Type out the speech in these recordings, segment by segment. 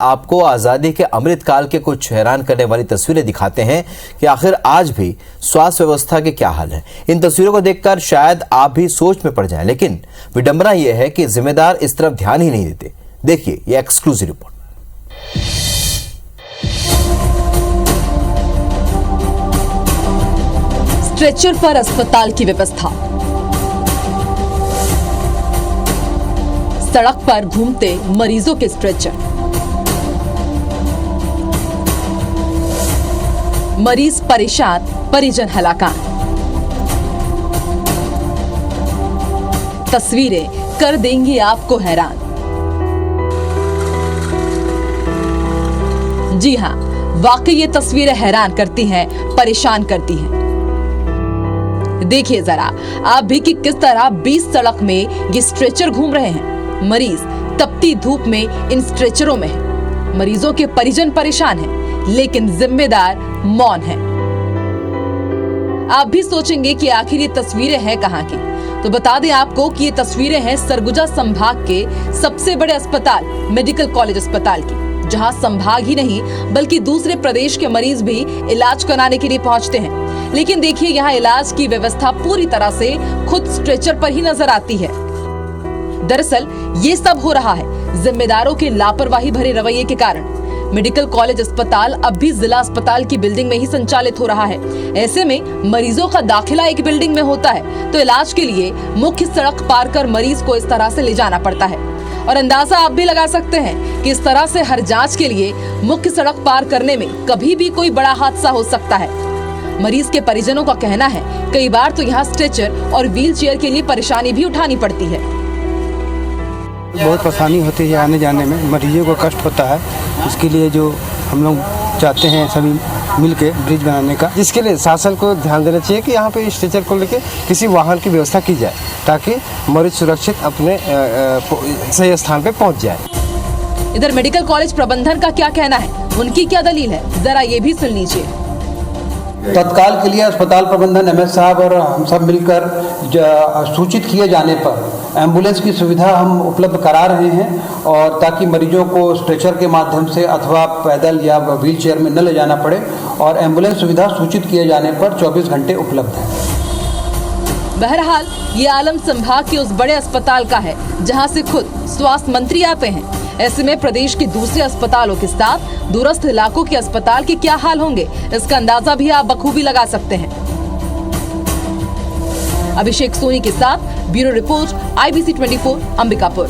आपको आज़ादी के अमृतकाल के कुछ हैरान करने वाली तस्वीरें दिखाते हैं कि आखिर आज भी स्वास्थ्य व्यवस्था के क्या हाल है। इन तस्वीरों को देखकर शायद आप भी सोच में पड़ जाएं, लेकिन विडंबना यह है कि जिम्मेदार इस तरफ ध्यान ही नहीं देते। देखिए यह एक्सक्लूसिव रिपोर्ट। स्ट्रेचर पर अस्पताल की व्यवस्था, सड़क पर घूमते मरीजों के स्ट्रेचर, मरीज परेशान, परिजन हलाकान। तस्वीरें कर देंगी आपको हैरान। जी हां, वाकई ये तस्वीरें हैरान करती हैं, परेशान करती हैं। देखिए जरा आप भी कि किस तरह बीच सड़क में ये स्ट्रेचर घूम रहे हैं। मरीज तपती धूप में इन स्ट्रेचरों में है। मरीजों के परिजन परेशान हैं, लेकिन जिम्मेदार मौन है। आप भी सोचेंगे कि आखिर ये तस्वीरें हैं कहां की, तो बता दें आपको कि ये तस्वीरें हैं सरगुजा संभाग के सबसे बड़े अस्पताल मेडिकल कॉलेज अस्पताल की, जहां संभाग ही नहीं बल्कि दूसरे प्रदेश के मरीज भी इलाज कराने के लिए पहुंचते हैं। लेकिन देखिए यहाँ इलाज की व्यवस्था पूरी तरह से खुद स्ट्रेचर पर ही नजर आती है। दरअसल ये सब हो रहा है जिम्मेदारों के लापरवाही भरे रवैये के कारण। मेडिकल कॉलेज अस्पताल अब भी जिला अस्पताल की बिल्डिंग में ही संचालित हो रहा है। ऐसे में मरीजों का दाखिला एक बिल्डिंग में होता है तो इलाज के लिए मुख्य सड़क पार कर मरीज को इस तरह से ले जाना पड़ता है। और अंदाजा आप भी लगा सकते हैं कि इस तरह से हर जांच के लिए मुख्य सड़क पार करने में कभी भी कोई बड़ा हादसा हो सकता है। मरीज के परिजनों का कहना है कई बार तो यहाँ स्ट्रेचर और व्हील चेयर के लिए परेशानी भी उठानी पड़ती है। बहुत परेशानी होती है आने जाने में, मरीजों को कष्ट होता है। इसके लिए जो हम लोग चाहते हैं सभी मिलके ब्रिज बनाने का, जिसके लिए शासन को ध्यान देना चाहिए कि यहाँ पे स्ट्रेचर को लेके किसी वाहन की व्यवस्था की जाए ताकि मरीज सुरक्षित अपने सही स्थान पे पहुँच जाए। इधर मेडिकल कॉलेज प्रबंधन का क्या कहना है, उनकी क्या दलील है, जरा ये भी सुन लीजिए। तत्काल के लिए अस्पताल प्रबंधन एमएस साहब और हम सब मिलकर सूचित किए जाने पर एम्बुलेंस की सुविधा हम उपलब्ध करा रहे हैं, और ताकि मरीजों को स्ट्रेचर के माध्यम से अथवा पैदल या व्हील चेयर में न ले जाना पड़े, और एम्बुलेंस सुविधा सूचित किए जाने पर 24 घंटे उपलब्ध है। बहरहाल ये आलम संभाग के उस बड़े अस्पताल का है जहां से खुद स्वास्थ्य मंत्री आते हैं। ऐसे में प्रदेश के दूसरे अस्पतालों के साथ दूरस्थ इलाकों के अस्पताल के क्या हाल होंगे, इसका अंदाजा भी आप बखूबी लगा सकते हैं। अभिषेक सोनी के साथ bureau report IBC 24 Ambikapur.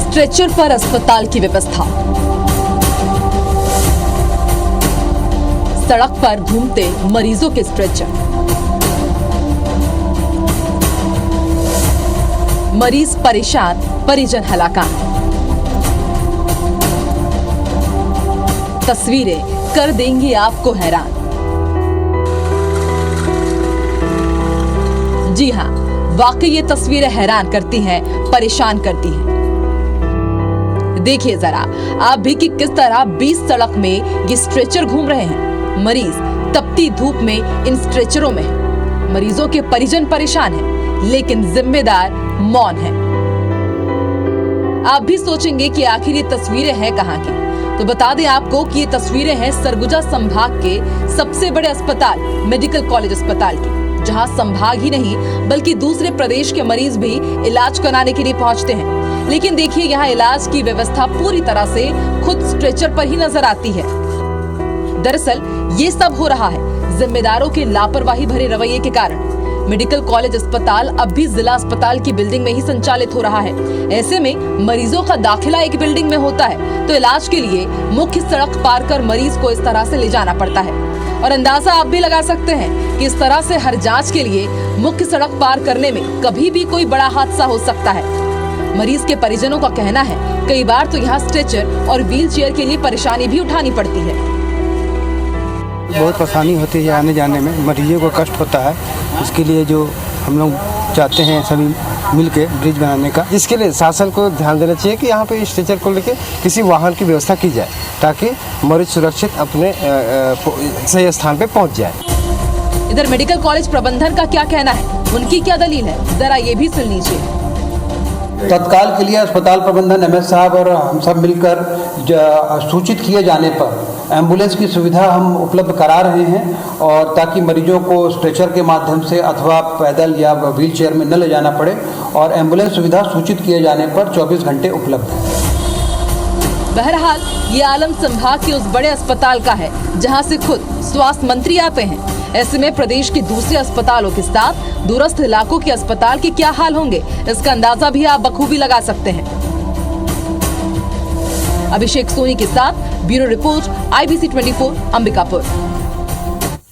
Stretcher पर अस्पताल की व्यवस्था, सड़क पर घूमते मरीजों के स्ट्रेचर, मरीज परेशान, परिजन हलाकान। तस्वीरें कर देंगी आपको हैरान। जी हां, वाकई ये तस्वीरें हैरान करती हैं, परेशान करती हैं। देखिए जरा आप भी कि किस तरह बीच सड़क में ये स्ट्रेचर घूम रहे हैं। मरीज तपती धूप में इन स्ट्रेचरों में है। मरीजों के परिजन परेशान हैं, लेकिन जिम्मेदार मौन है। आप भी सोचेंगे कि आखिर ये तस्वीरें हैं कहां की, तो बता दें आपको कि ये तस्वीरें हैं सरगुजा संभाग के सबसे बड़े अस्पताल मेडिकल कॉलेज अस्पताल की, जहां संभाग ही नहीं बल्कि दूसरे प्रदेश के मरीज भी इलाज कराने के लिए पहुंचते हैं। लेकिन देखिए यहाँ इलाज की व्यवस्था पूरी तरह से खुद स्ट्रेचर पर ही नजर आती है। दरअसल ये सब हो रहा है जिम्मेदारों के लापरवाही भरे रवैये के कारण। मेडिकल कॉलेज अस्पताल अब भी जिला अस्पताल की बिल्डिंग में ही संचालित हो रहा है। ऐसे में मरीजों का दाखिला एक बिल्डिंग में होता है तो इलाज के लिए मुख्य सड़क पार कर मरीज को इस तरह से ले जाना पड़ता है। और अंदाजा आप भी लगा सकते हैं कि इस तरह से हर जांच के लिए मुख्य सड़क पार करने में कभी भी कोई बड़ा हादसा हो सकता है। मरीज के परिजनों का कहना है कई बार तो यहाँ स्ट्रेचर और व्हील चेयर के लिए परेशानी भी उठानी पड़ती है। बहुत परेशानी होती है आने जाने में, मरीजों को कष्ट होता है। इसके लिए जो हम लोग चाहते हैं सभी मिलके ब्रिज बनाने का, जिसके लिए शासन को ध्यान देना चाहिए कि यहाँ पे स्ट्रेचर को लेके किसी वाहन की व्यवस्था की जाए ताकि मरीज सुरक्षित अपने सही स्थान पे पहुँच जाए। इधर मेडिकल कॉलेज प्रबंधन का क्या कहना है, उनकी क्या दलील है, जरा ये भी सुन लीजिए। तत्काल के लिए अस्पताल प्रबंधन एमएस साहब और हम सब मिलकर सूचित किए जाने पर एम्बुलेंस की सुविधा हम उपलब्ध करा रहे हैं, और ताकि मरीजों को स्ट्रेचर के माध्यम से अथवा पैदल या व्हील चेयर में न ले जाना पड़े, और एम्बुलेंस सुविधा सूचित किए जाने पर 24 घंटे उपलब्ध है। बहरहाल ये आलम संभाग के उस बड़े अस्पताल का है जहां से खुद स्वास्थ्य मंत्री आते हैं। ऐसे में प्रदेश के दूसरे अस्पतालों के साथ दूरस्थ इलाकों के अस्पताल के क्या हाल होंगे, इसका अंदाजा भी आप बखूबी लगा सकते हैं। अभिषेक सोनी के साथ ब्यूरो रिपोर्ट IBC 24 अंबिकापुर।